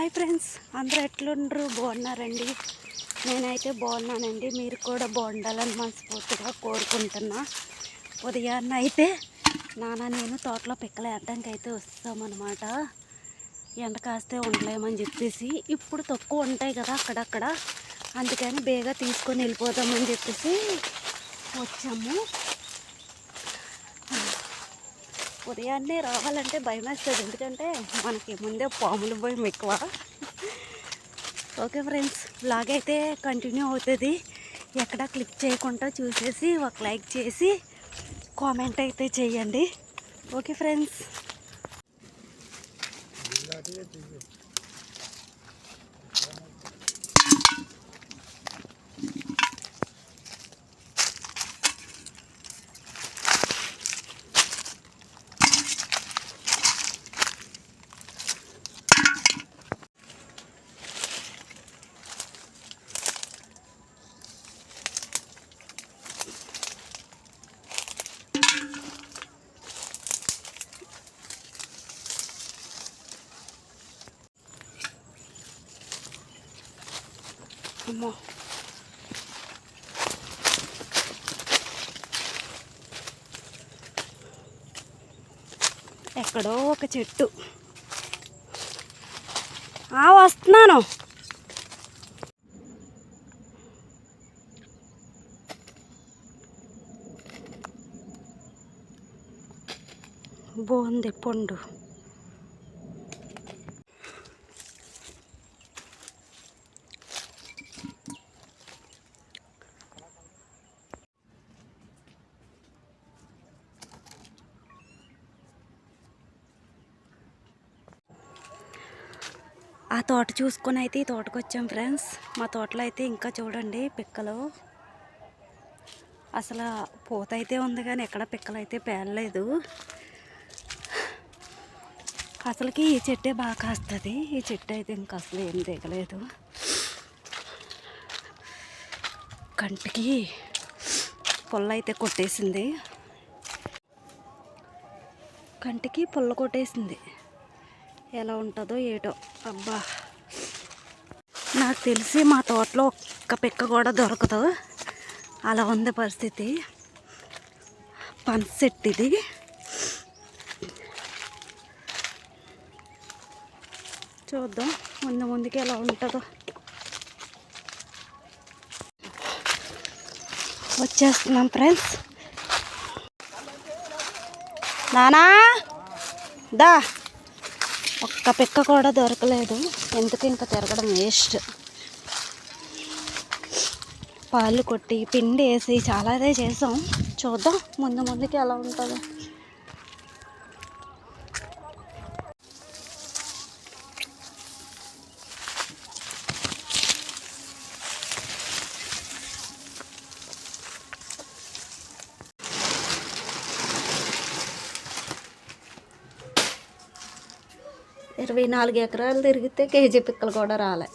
Hi friends, అందరూ ఎట్లుండ్రు? బాగున్నారండి? నేనైతే బాగున్నానండి. మీరు కూడా బాగుండాలని మనస్ఫూర్తిగా కోరుకుంటున్నా. ఉదయాన్న అయితే నేను తోటలో పిక్కలు వేయడానికి అయితే వస్తామన్నమాట. ఎండ కాస్తే ఉండలేమని చెప్పేసి, ఇప్పుడు తక్కువ ఉంటాయి కదా అక్కడక్కడ, అందుకని బేగా తీసుకొని వెళ్ళిపోతామని చెప్పేసి వచ్చాము. ఉదయాన్నే రావాలంటే భయం వేస్తుంది, ఎందుకంటే మనకి ముందే పాములు భయం ఎక్కువ. ఓకే ఫ్రెండ్స్, బ్లాగ్ అయితే కంటిన్యూ అవుతుంది. ఎక్కడ క్లిక్ చేయకుండా చూసేసి ఒక లైక్ చేసి కామెంట్ అయితే చేయండి. Okay friends. అమ్మో, ఎక్కడో ఒక చెట్టు. వస్తున్నాను. బాగుంది పండు. ఆ తోట చూసుకొని అయితే ఈ తోటకు వచ్చాం ఫ్రెండ్స్. మా తోటలో అయితే ఇంకా చూడండి పిక్కలు, అసలు పూత అయితే ఉంది కానీ ఎక్కడ పిక్కలు అయితే పేలలేదు. అసలుకి ఈ చెట్టే బాగా కాస్తుంది. ఈ చెట్టు అయితే ఇంకా అసలు ఏం దిగలేదు. కంటికి పుల్ల అయితే కొట్టేసింది, కంటికి పుల్ల కొట్టేసింది. ఎలా ఉంటుందో ఏటో. అబ్బా, నాకు తెలిసి మా తోటలో ఒక్క పిక్క కూడా దొరకదు, అలా ఉంది పరిస్థితి. పనస చెట్టు ఇది. చూద్దాం ముందుకి ఎలా ఉంటుందో. వచ్చేస్తున్నాం ఫ్రెండ్స్. నానా దా, ఒక్క పిక్క కూడా దొరకలేదు. ఎందుకు ఇంకా తిరగడం వేస్ట్. పాలు కొట్టి పిండి వేసి చాలా అదే చేసాం. చూద్దాం ముందుకి ఎలా ఉంటుందో. ఇరవై 24 ఎకరాలు తిరిగితే కేజీ పిక్కలు కూడా రాలే.